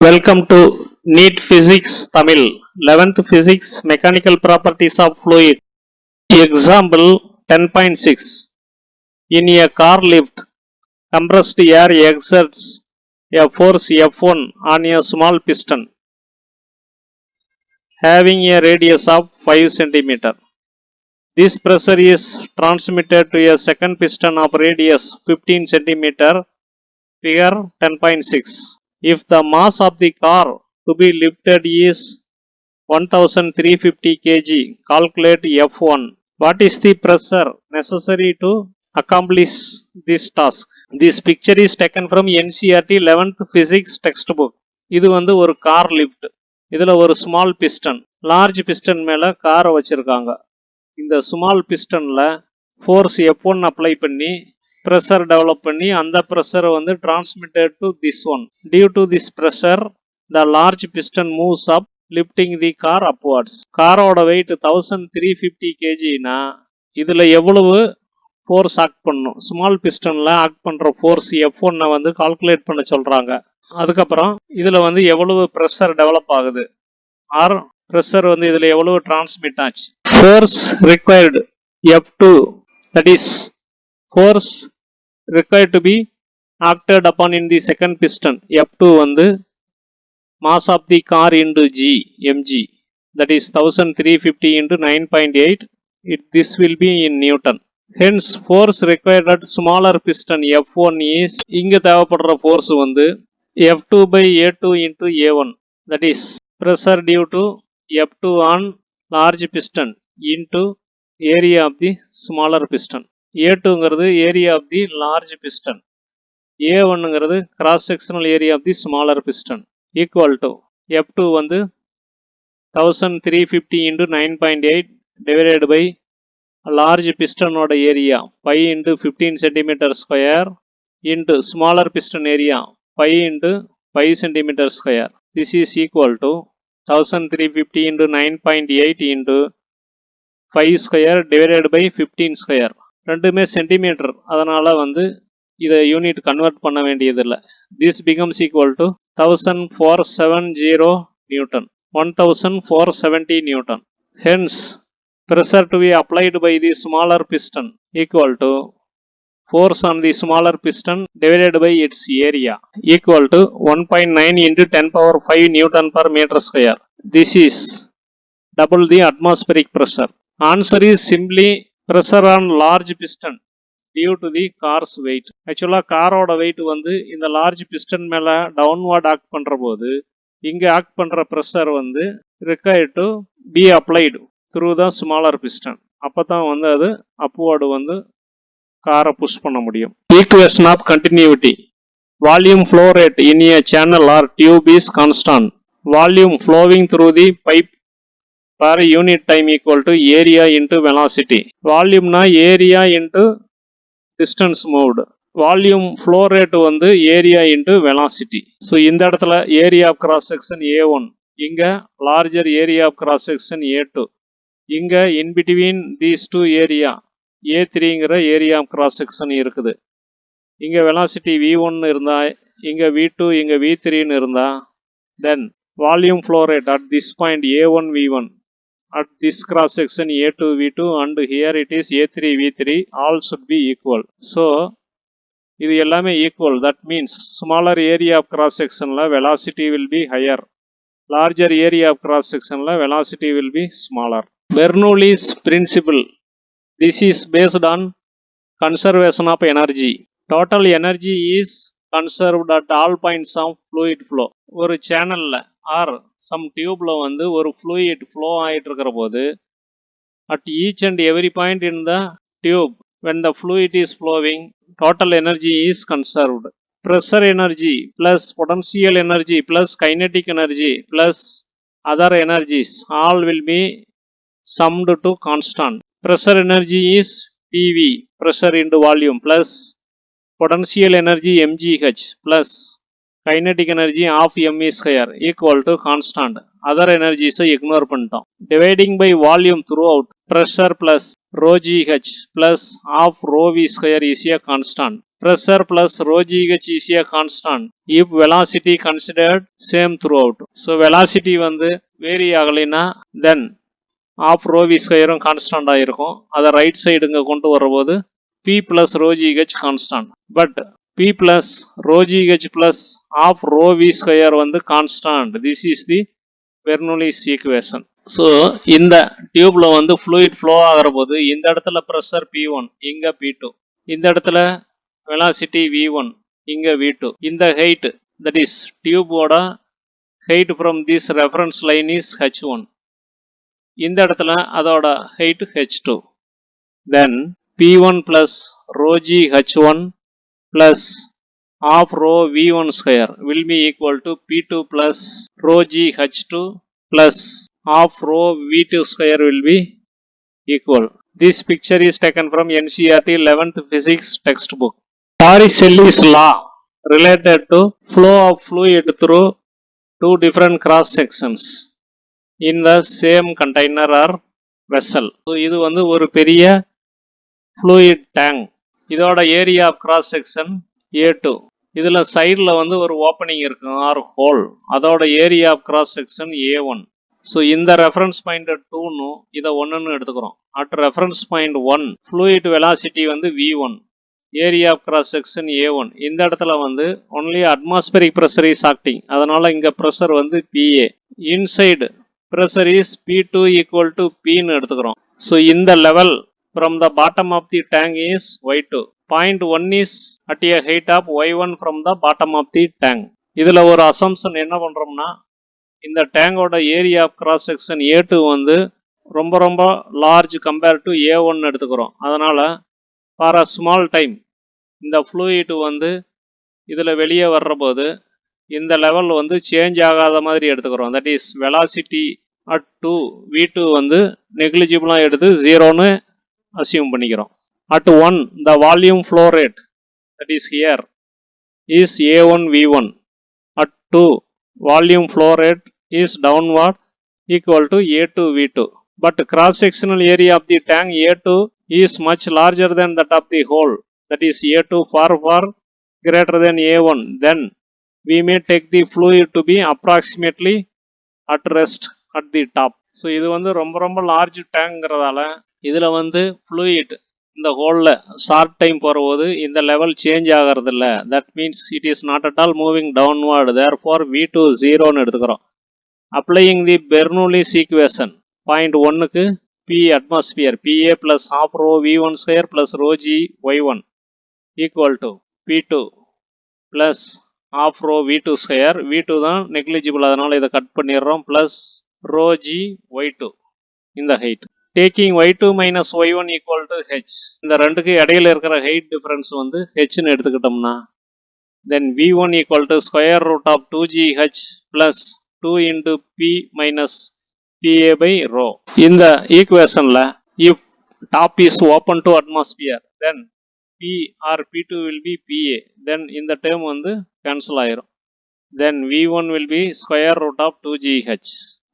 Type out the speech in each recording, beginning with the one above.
Welcome to NEET Physics Tamil 11th Physics Mechanical Properties of Fluid. Example 10.6. In a car lift, compressed air exerts a force F1 on a small piston having a radius of 5 cm. This pressure is transmitted to a second piston of radius 15 cm. Figure 10.6. If the mass of the car to be lifted is 1350 kg, calculate F1. What is the pressure necessary to accomplish this task? This picture is taken from NCERT 11th Physics textbook. இது வந்து ஒரு car lift. இதில் ஒரு small piston, large piston மேலே காரை வச்சுருக்காங்க. இந்த small பிஸ்டனில் force F1 apply பண்ணி pressure develop பண்ணி அந்த pressure வந்து transmitted to this one. Due to this pressure, the large piston moves up, lifting the car upwards. காரோட weight 1350 kg னா இதில் எவ்வளவு ஃபோர்ஸ் ஆக்ட் பண்ணும்? ஸ்மால் பிஸ்டனில் ஆக்ட் பண்ணுற ஃபோர்ஸ் F1 வந்து கால்குலேட் பண்ண சொல்கிறாங்க. அதுக்கப்புறம் இதில் வந்து எவ்வளவு ப்ரெஷர் டெவலப் ஆகுது, ஆர் ப்ரெஷர் வந்து இதில் எவ்வளவு டிரான்ஸ்மிட் ஆச்சு. Force required F2, that is force required to be acted upon in the second piston. F2 வந்து mass of the car into G, mg, that is 1350 into 9.8. This will be in Newton. Hence force required at smaller piston F1 is, இங்க தேவைப்படுற force வந்து F2 by A2 into A1, that is pressure due to F2 on large piston into area of the smaller piston. A2ங்கிறது area of the large piston, A1ங்கிறது cross sectional area of the smaller piston, equal to F2 வந்து 1350 into 9.8 divided by large பிஸ்டனோட area 5 into 15 cm square into smaller piston area 5 into 5 cm square. This is equal to 1350 into 9.8 into 5 square divided by 15 square. ரெண்டுமே centimetre, அதனால் வந்து இதை unit convert பண்ண வேண்டியதில்லை. This becomes equal to 1470 Newton, 1470 Newton. Hence pressure to be applied by the smaller piston equal to force on the smaller piston divided by its area equal to 1.9 into 10 power 5 Newton per meter square. This is double the atmospheric pressure. Answer is simply pressure on large piston due to the car's weight. ஆக்சுவலாக காரோட wait வந்து இந்த large piston மேலே டவுன்வார்ட் act பண்ணுற போது இங்கே act பண்ணுற pressure வந்து required to be applied through the smaller piston. அப்போ தான் வந்து அது அப்வார்டு வந்து காரை புஷ் பண்ண முடியும். Equation of continuity. Volume flow rate in a channel or tube is constant. Volume flowing through the pipe per unit time equal to area into velocity. Volume na area into distance moved. Volume flow rate வந்து area into velocity. So இந்த இடத்துல area of cross section A1, இங்க larger area of cross section A2, இங்க in between these two area A3ங்கிற area of cross section இருக்குது. இங்க velocity V1 இருந்தா, இங்க V2, இங்க V3 இருந்தா, then volume flow rate at this point A1 V1, at this cross section A2 V2, and here it is A3 V3, all should be equal. So இது எல்லாமே equal. That means smaller area of cross section la velocity will be higher, larger area of cross section la velocity will be smaller. Bernoulli's principle. This is based on conservation of energy. Total energy is conserved at all points of fluid flow. ஒரு சேனல்ல R some டியூப்ல வந்து ஒரு fluid flow ஆகிட்டு இருக்கிற போது at each and every point in the tube when the fluid is flowing, total energy is conserved. Pressure energy plus potential energy plus kinetic energy plus other energies all will be summed to constant. Pressure energy is PV, pressure into volume, plus potential energy mgh plus kinetic energy of me square equal to constant. Other energies ignore பண்ணிட்டோம். Dividing by volume throughout, pressure plus rho gh plus half rho v square is a constant. pressure plus rho GH is a constant if velocity considered same throughout. So velocity வந்து vary ஆகலைன்னா then half rho V ஸ்கொயரும் கான்ஸ்டண்டாக இருக்கும். அதை right side இங்கே கொண்டு வரும்போது P plus rho G H constant. But P plus rho G H plus half rho V square வந்து constant. This is the Bernoulli's equation. So இந்த டியூப்ல வந்து ஃப்ளூயிட் ஃப்ளோ ஆகிற போது இந்த இடத்துல ப்ரெஷர் P1, இங்கே P2, இந்த இடத்துல வெலாசிட்டி V1, இங்கே V2. இந்த ஹைட் தட் இஸ் டியூபோட height from this reference line is H1. இந்த இடத்துல அதோட height H2. Then P1 plus rho g H1 plus half rho V1 square will be equal to P2 plus rho g H2 plus half rho V2 square will be equal. This picture is taken from NCERT 11th physics textbook. Torricelli's law related to flow of fluid through two different cross sections in the same container or vessel. So இது வந்து ஒரு பெரிய fluid tank. இதோட area of cross section A2. இதில் சைடில் வந்து ஒரு opening இருக்கும் ஆர் ஹோல். அதோட area of cross section A1. So இந்த ரெஃபரன்ஸ் பாயிண்ட் 2ன்னு இதை 1ன்னு எடுத்துக்கிறோம். At reference point 1 fluid velocity வந்து V1, area of cross section A1. இந்த இடத்துல வந்து only atmospheric pressure is acting. அதனால் இங்கே ப்ரெஷர் வந்து PA. Inside pressure is P2 equal to P ன்னு எடுத்துக்கிறோம். So இந்த level from the bottom of the tank is Y2. Point 1 is at a height of Y1 from the bottom of the tank. இதில் ஒரு assumption என்ன பண்ணுறோம்னா இந்த டேங்கோட area of cross section A2 வந்து ரொம்ப லார்ஜ் கம்பேர் டு A1 எடுத்துக்கிறோம். அதனால் ஃபார் அ ஸ்மால் டைம் இந்த ஃப்ளூயிட் வந்து இதில் வெளியே வர்ற போது இந்த லெவல் வந்து சேஞ்ச் ஆகாத மாதிரி எடுத்துக்கிறோம். That is velocity at 2 V2 வந்து நெக்லிஜிபிளாக எடுத்து 0ன்னு அசியூம் பண்ணிக்கிறோம். At 1 the volume flow rate that is here is A1 V1. At 2 volume flow rate is downward equal to A2 V2. But cross sectional area of the tank A2 is much larger than that of the hole. That is A2 far greater than A1. Then we may take the fluid to be approximately at rest at the top. So இது வந்து ரொம்ப large டேங்கிறதால இதில் வந்து fluid இந்த ஹோலில் short time போகிறபோது இந்த level change ஆகிறது இல்லை. That means it is not at all moving downward. Therefore V2 0ன்னு எடுத்துக்கிறோம். Applying the Bernoulli's equation point 1க்கு P atmosphere PA plus half rho V1 square plus rho G Y1 equal to P2 plus of rho V2 square. V2 தான் negligible, அதனால் இதை cut பண்ணிடுறோம். Plus rho g Y2 இந்த height. Taking Y2 minus Y1 equal to H. இந்த ரெண்டுக்கு இடையில இருக்கிற height difference வந்து Hன்னு எடுத்துக்கிட்டோம்னா then V1 equal to square root of 2GH plus 2 into P minus PA by rho. இந்த ஈக்குவேஷனில் if top is open to atmosphere then P or P2 will be PA. Then இந்த term வந்து cancel ஆயிரும். Then V1 will be square root of 2GH.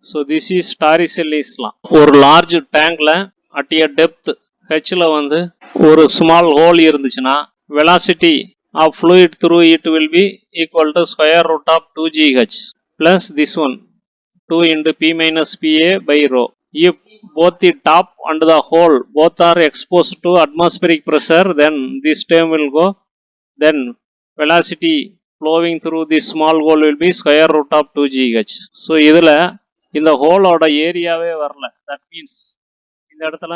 So this is Torricelli's law. ஒரு large tankல at a depth Hல வந்து ஒரு small hole இருந்துச்சுன்னா velocity of fluid through it will be equal to square root of 2GH plus this one 2 into P minus PA by rho. If both the top and the hole both are exposed to atmospheric pressure, then this term will go. Then velocity flowing through this small hole will be square root of 2GH. So இதில் இந்த ஹோலோட ஏரியாவே வரல. That means இந்த இடத்துல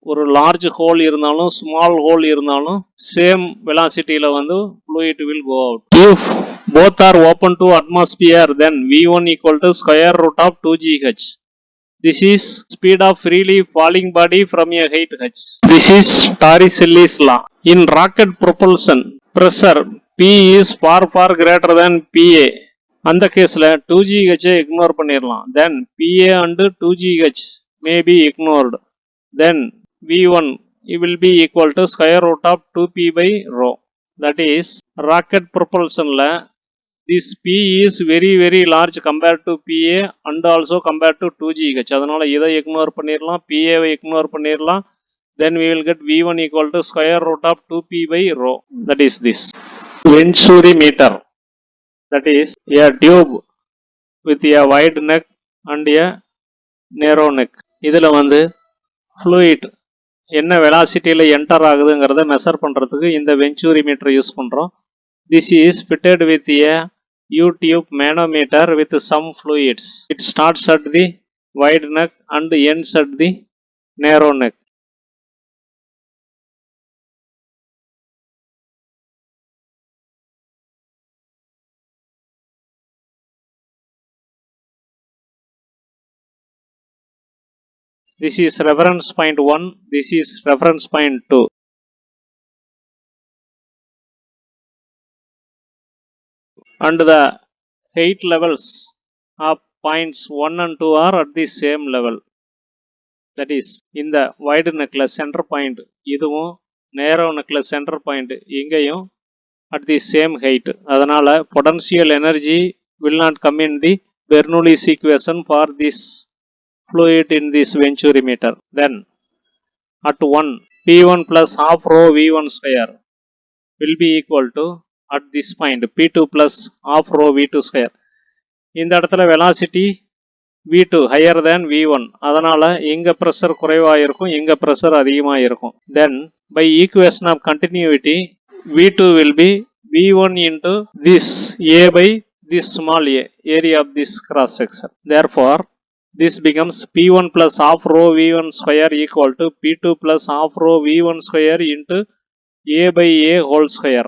ஒரு large whole இருந்தாலும் small whole இருந்தாலும் same வெலாசிட்டியில் வந்து fluid will go out. If both are open to atmosphere, then V1 equal to square root of 2GH. This is speed of freely falling body from a height h. This is Torricelli's law. In rocket propulsion, pressure P is far greater than PA. அந்த கேஸில் 2GH ignore பண்ணிடலாம். Then PA and 2GH may be ignored. Then V1 will be equal to square root of 2P by rho. That is rocket propulsionல this P is very large compared to PA and also compared to 2GH. அதனால இதை ignore பண்ணிடலாம், PA வை ignore பண்ணிடலாம். then we will get V1 equal to square root of 2p by rho. That is this. Venturi meter, that is a tube with a wide neck and a narrow neck. இதில் வந்து fluid என்ன வெலாசிட்டியில் enter ஆகுதுங்கிறத measure பண்ணுறதுக்கு இந்த venturi metre use பண்ணுறோம். This is fitted with A U-tube manometer with some fluids. It starts at the wide neck and ends at the narrow neck. This is reference point 1, this is reference point 2. And the height levels of points 1 and 2 are at the same level. That is, in the wide neckல center point இதுவும் narrow neckல center point இங்கேயும் at the same height. அதனால potential energy will not come in the Bernoulli's equation for this fluid in this Venturi meter. Then at 1 P1 plus half rho V1 square will be equal to at this point P2 plus half rho V2 square. இந்த இடத்துல velocity V2 higher than V1. அதனால இங்க pressure குறைவாக இருக்கும், இங்க pressure அதிகமாக இருக்கும். Then by equation of continuity V2 will be V1 into this A by this small a, area of this cross section. Therefore this becomes P1 plus half rho V1 square equal to P2 plus half rho V1 square into A by A whole square.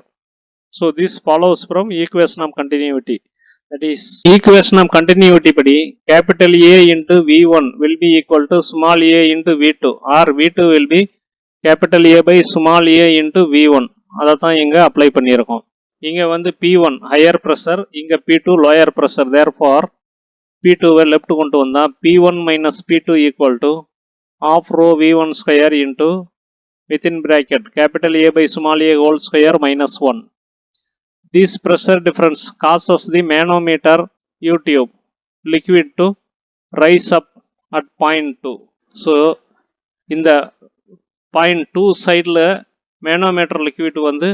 So this follows from equation of continuity. That is, equation of continuity படி capital A into V1 will be equal to small a into V2, or V2 will be capital A by small a into V1. அதை தான் இங்க apply பண்ணியிருக்கோம். இங்க வந்து P1 higher pressure, இங்க P2 lower pressure. Therefore P2 வை left கொண்டு வந்தா P1 minus P2 equal to half rho V1 square into within bracket capital A by small a whole square minus 1. This pressure difference causes the manometer U-tube liquid to rise up at point 2. So இந்த point 2 sideல manometer liquid வந்து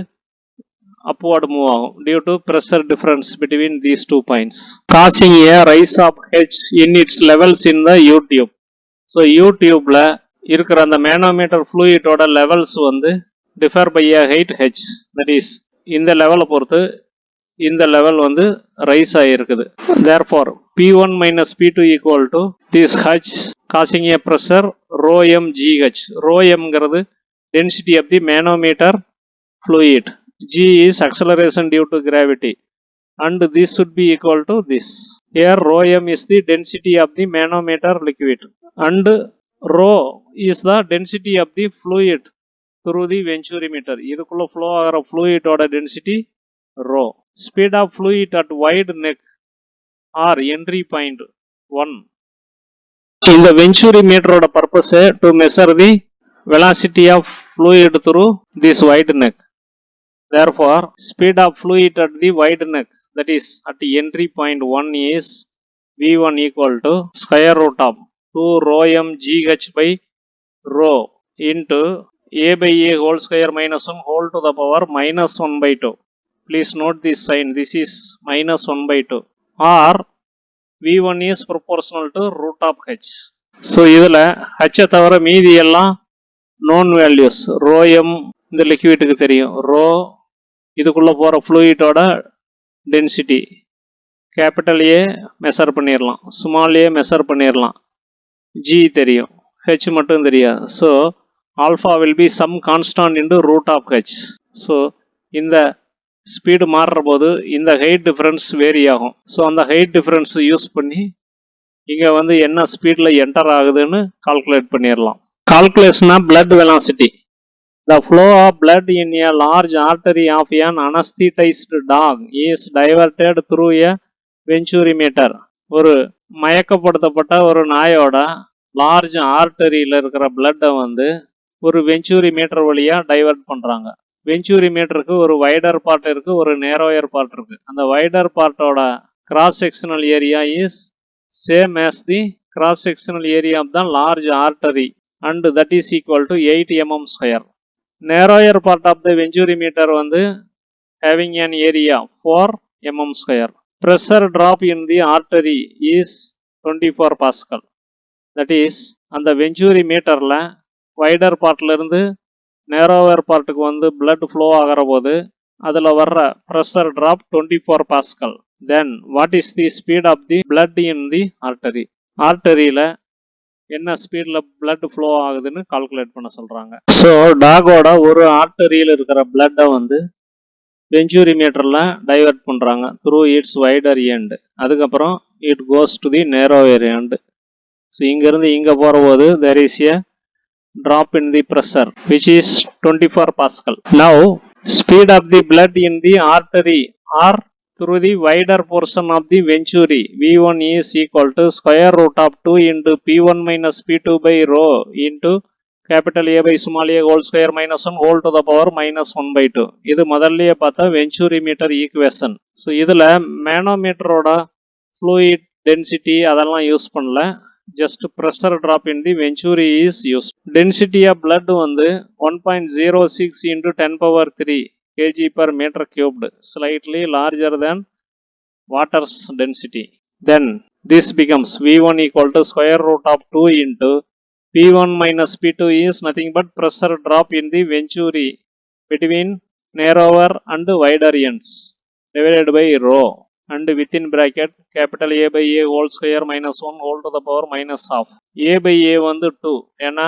upward move ஆகும் due to pressure difference between these 2 points, causing a rise of H in its levels in the U-tube. So U-tubeல இருக்கிற அந்த manometer fluid ஓட levels வந்து differ by a height H. That is, இந்த லெவலை பொறுத்து இந்த level வந்து ரைஸ் ஆகிருக்குது. Therefore P1 minus P2 equal to this H causing a pressure rho m GH. Rho m ங்கிறது density of the manometer fluid. G is acceleration due to gravity, and this should be equal to this. Here rho m is the density of the manometer liquid and rho is the density of the fluid through the Venturi meter. இதுக்குள்ள flow ஆகிற fluid ஓட density rho. Speed of fluid at wide neck or entry point 1. இந்த Venturi meter ஓட purpose to measure the velocity of fluid through this wide neck. Therefore speed of fluid at the wide neck, that is at entry point 1, is V1 equal to square root of 2 rho m GH by rho into A by A whole square minus 1 whole to the power minus 1 by 2. Please note this sign, this is minus 1 by 2, or V1 is proportional to root of H. So இதில் H தவிர மீதி எல்லாம் known values. rho m இந்த லிக்விட்டுக்கு தெரியும், rho இதுக்குள்ள போகிற ஃப்ளூயிட்டோட density capital A measure பண்ணிடலாம், ஸ்மால் ஏ மெஷர் பண்ணிடலாம், ஜி தெரியும், ஹெச் மட்டும் தெரியாது. So alpha will be some constant into root of H. So இந்த ஸ்பீடு மாறுற போது இந்த ஹைட் டிஃப்ரென்ஸ் வேரி ஆகும். ஸோ அந்த ஹைட் டிஃப்ரென்ஸ் யூஸ் பண்ணி இங்கே வந்து என்ன ஸ்பீடில் என்டர் ஆகுதுன்னு கால்குலேட் பண்ணிடலாம். Calculation of blood velocity. The flow of blood in a large artery of an anesthetized dog is diverted through a Venturi meter. ஒரு மயக்கப்படுத்தப்பட்ட ஒரு நாயோட லார்ஜ் ஆர்டரியில் இருக்கிற பிளட்டை வந்து ஒரு வெஞ்சூரி மீட்டர் வழியாக டைவர்ட் பண்ணுறாங்க. வெஞ்சூரி மீட்டருக்கு ஒரு வைடர் பார்ட் இருக்குது, ஒரு நேரோயர் பார்ட் இருக்குது. அந்த வைடர் பார்ட்டோட cross sectional area is same as the cross sectional area of the large artery and that is equal to 8 mm square. Narrower part of the venturimeter வந்து having an area 4 mm square. Pressure drop in the artery is 24 Pascal. That is, அந்த வெஞ்சூரிமீட்டர்ல wider பார்ட்ல இருந்து நேரோவர் பார்ட்டுக்கு வந்து blood flow ஆகிற போது அதில் வர்ற pressure drop 24 pascal. Then what is the speed of the blood in the artery? ஆர்டரியில் என்ன ஸ்பீடில் blood flow ஆகுதுன்னு கால்குலேட் பண்ண சொல்கிறாங்க. ஸோ டாகோட ஒரு ஆர்டரியில் இருக்கிற பிளட்டை வந்து வெஞ்சூரிமீட்டரில் டைவெர்ட் பண்ணுறாங்க த்ரூ இட்ஸ் வைடர் எண்ட். அதுக்கப்புறம் it goes to the narrower end. So இங்கேருந்து இங்கே போகிற போது there is a drop in the pressure which is 24 Pascal. Now speed of the blood in the artery or through the wider portion of the venturi V1 is equal to square root of 2 into P1 minus P2 by rho into capital A by small a whole square minus 1 whole to the power minus 1 by 2. இது முதல்லயே பார்த்தா வெஞ்சூரிமீட்டர் equation. So இதில் மேனோமீட்டரோட fluid density அதெல்லாம் use பண்ணல, just pressure drop in the venturi is used. Density of blood வந்து 1.06 into 10 power 3 kg per meter cubed, slightly larger than water's density. Then this becomes V1 equal to square root of 2 into P1 minus P2 is nothing but pressure drop in the venturi between narrower and wider ends divided by rho and within bracket capital A by A whole square minus 1 whole to the power minus half. A by A வந்து 2, ஏன்னா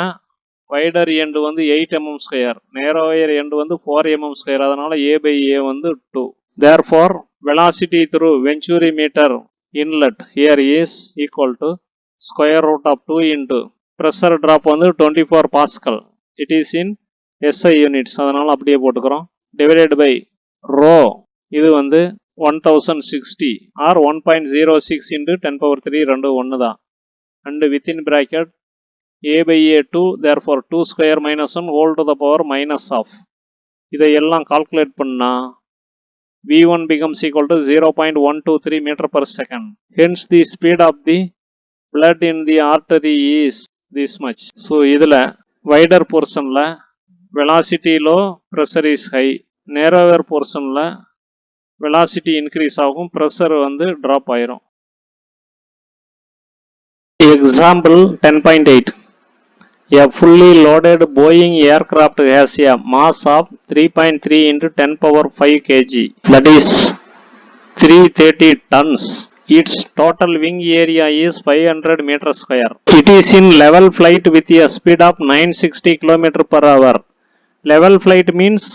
wider end வந்து 8 mm square, narrower end வந்து 4 mm square, அதனால A by A வந்து 2. Therefore velocity through venturimeter inlet here is equal to square root of 2 into pressure drop வந்து 24 Pascal. It is in SI units, அதனால அப்படியே போட்டுக்கிறோம், divided by rho. இது வந்து 1060 or 1.06 into 10 power 3 ரெண்டு ஒன்று தான். and within bracket A by A 2, therefore 2 square minus 1 whole to the power minus half. இதை எல்லாம் கால்குலேட் பண்ணா V1 becomes equal to 0.123 meter per second. Hence the speed of the blood in the artery is this much. So இதில் wider portionல velocity low, pressure is high. narrower portionல velocity increase ஆகும், pressure வந்து drop ஆயிரும். Example 10.8. A fully loaded Boeing aircraft has a mass of 3.3 into 10 power 5 kg, that is 330 tons. Its total wing area is 500 meters square. It is in level flight with a speed of 960 km per hour. Level flight means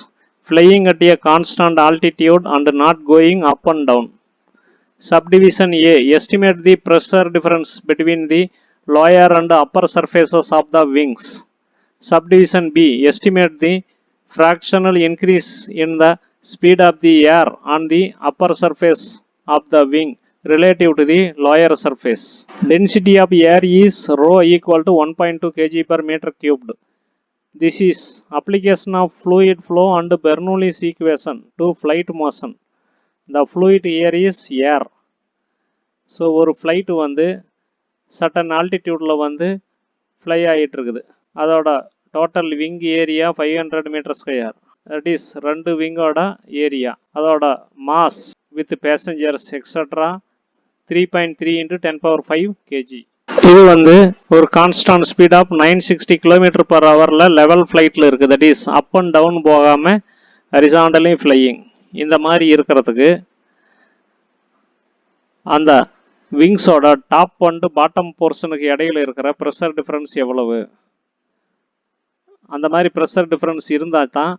flying at a constant altitude and not going up and down. Subdivision A. Estimate the pressure difference between the lower and upper surfaces of the wings. Subdivision B. Estimate the fractional increase in the speed of the air on the upper surface of the wing relative to the lower surface. Density of air is rho equal to 1.2 kg per meter cubed. This is application of fluid flow and Bernoulli's equation to flight motion. The fluid here is air. So ஒரு flight வந்து certain altitudeல வந்து fly ஆகிட்டு இருக்குது, அதோட total wing area 500 meter square, that is ரெண்டு விங்கோட area, அதோட mass with passengers etc 3.3 into 10 power 5 kg. இது வந்து ஒரு constant speed of 960 km per hourல லெவல் ஃப்ளைட்டில் இருக்குது, that is up and down போகாமல் ஹரிசாண்டலி ஃப்ளையிங். இந்த மாதிரி இருக்கிறதுக்கு அந்த விங்ஸோட டாப் அண்ட் பாட்டம் போர்ஷனுக்கு இடையில இருக்கிற ப்ரெஷர் டிஃப்ரென்ஸ் எவ்வளவு? அந்த மாதிரி ப்ரெஷர் டிஃப்ரென்ஸ் இருந்தால் தான்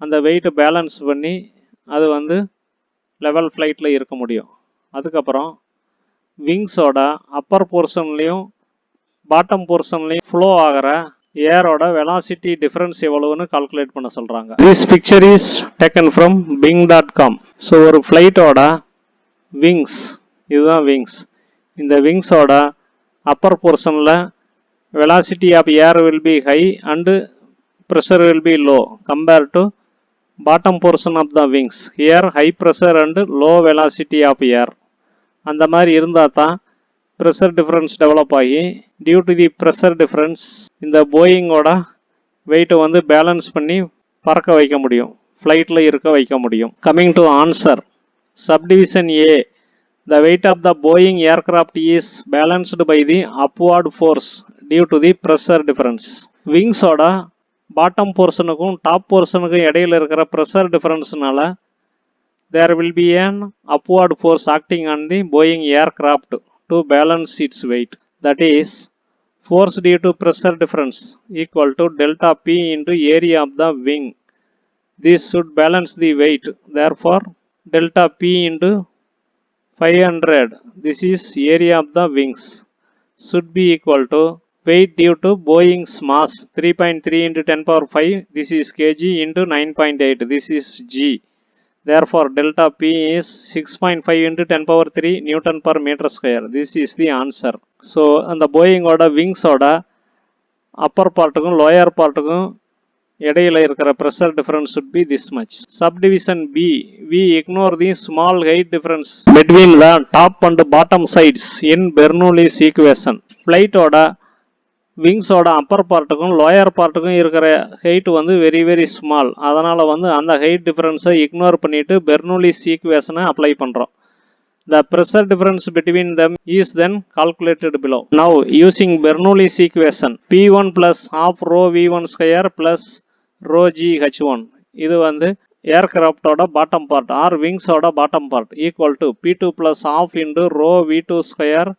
அந்த வெயிட்டை பேலன்ஸ் பண்ணி அது வந்து லெவல் ஃப்ளைட்டில் இருக்க முடியும். அதுக்கப்புறம் விங்ஸோட அப்பர் போர்ஷன்லையும் பாட்டம் போர்ஷன்லையும் ஃப்ளோ ஆகிற ஏரோட வெலாசிட்டி டிஃபரன்ஸ் எவ்வளவுன்னு கால்குலேட் பண்ண சொல்கிறாங்க. This picture is taken from bing.com. So ஒரு ஃப்ளைட்டோட விங்ஸ், இதுதான் விங்ஸ், இந்த விங்ஸோட அப்பர் போர்ஷனில் velocity of air will be high and pressure will be low compare to bottom portion of the wings. Here high pressure and low velocity of air. அந்த மாதிரி இருந்தால் தான் pressure difference develop ஆகி due to the pressure difference இந்த போயிங்கோட weight வந்து balance பண்ணி பறக்க வைக்க முடியும், ஃப்ளைட்டில் இருக்க வைக்க முடியும். Coming to answer, subdivision A, the weight of the Boeing aircraft is balanced by the upward force due to the pressure difference. விங்ஸோட பாட்டம் போர்ஷனுக்கும் டாப் போர்ஷனுக்கும் இடையில இருக்கிற ப்ரெஷர் டிஃபரன்ஸ்னால there will be an upward force acting on the Boeing aircraft to balance its weight. That is, force due to pressure difference equal to delta P into area of the wing. This should balance the weight. Therefore, delta P into 500, this is area of the wings, should be equal to weight due to Boeing's mass 3.3 into 10 power 5, this is kg into 9.8, this is g. Therefore, delta P is 6.5 into 10 power 3 Newton per meter square. This is the answer. So, அந்த போயிங்கோட விங்ஸோட upper பார்ட்டுக்கும் lower பார்ட்டுக்கும் இடையில இருக்கிற pressure difference should be this much. Subdivision B, we ignore the small height difference between the top and bottom sides in Bernoulli's equation. Flightோட விங்ஸோட upper பார்ட்டுக்கும் lower பார்ட்டுக்கும் இருக்கிற height வந்து வெரி ஸ்மால். அதனால் வந்து அந்த ஹைட் டிஃபரன்ஸை இக்னோர் பண்ணிவிட்டு பெர்னூலிஸ் ஈக்குவேஷனை அப்ளை பண்ணுறோம். The pressure difference between them is then calculated below. Now, using Bernoulli's equation, P1 plus half rho V1 square plus rho G H1, இது வந்து ஏர்கிராஃப்டோட பாட்டம் பார்ட் ஆர் விங்ஸோட bottom part equal to P2 plus half into rho V2 square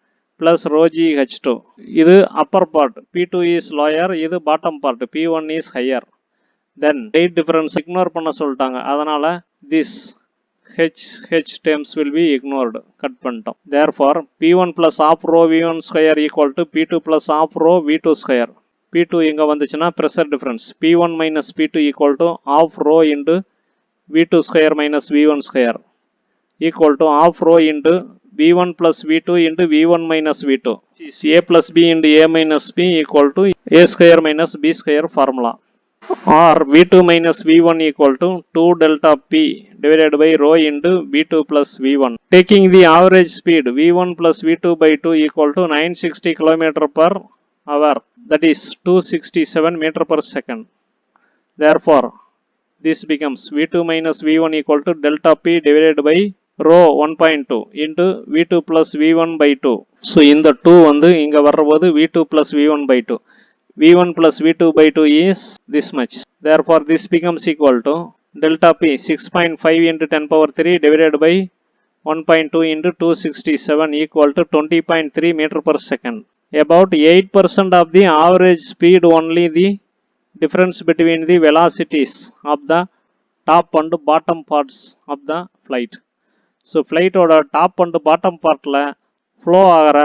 plus rho G H2. இது upper part, P2 is lower, இது bottom part, P1 is higher. Then height difference ignore பண்ண சொல்லிட்டாங்க, அதனால this H terms will be ignored, cut பண்ணிட்டோம். Therefore, P1 plus half rho V1 square equal to P2 plus half rho V2 square. P2 இங்க வந்துச்சுன்னா pressure difference, P1 minus P2 equal to half rho into V2 square minus V1 square equal to half rho into V1 plus V2 into V1 minus V2. A plus B into A minus B equal to A square minus B square formula. Or V2 minus V1 equal to 2 delta P divided by rho into V2 plus V1. Taking the average speed V1 plus V2 by 2 equal to 960 km per hour. That is 267 meter per second. Therefore, this becomes V2 minus V1 equal to delta P divided by rho 1.2 into V2 plus V1 by 2. So, இந்த 2 வந்து இங்க வரபோது V2 plus V1 by 2. V1 plus V2 by 2 is this much. Therefore, this becomes equal to delta P 6.5 into 10 power 3 divided by 1.2 into 267 equal to 20.3 meter per second. About 8% of the average speed only the difference between the velocities of the top and bottom parts of the flight. So, flight ஓட top and bottom partல flow ஆகிற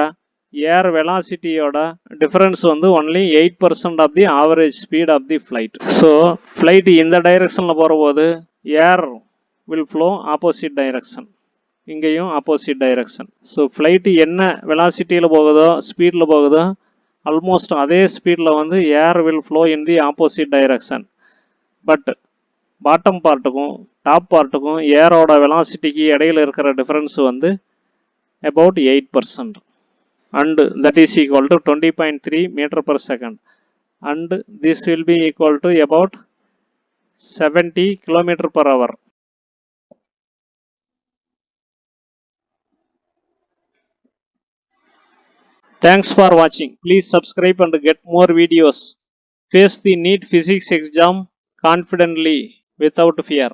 air velocity ஓட difference வந்து only 8% of the average speed of the flight. So, flight இந்த directionல போகிறபோது air will flow opposite direction. இங்கேயும் opposite direction. So, flight என்ன velocityல போகுதோ ஸ்பீடில் போகுதோ almost அதே ஸ்பீடில் வந்து air will flow in the opposite direction. But bottom பார்ட்டுக்கும் டாப் பார்ட்டுக்கும் ஏரோட வெலாசிட்டிக்கு இடையில இருக்கிற டிஃபரன்ஸ் வந்து about 8%, and that is equal to 20.3 meter per second, and this will be equal to about 70 km per hour. Thanks for watching. Please subscribe and get more videos. Face the NEET physics exam confidently without fear.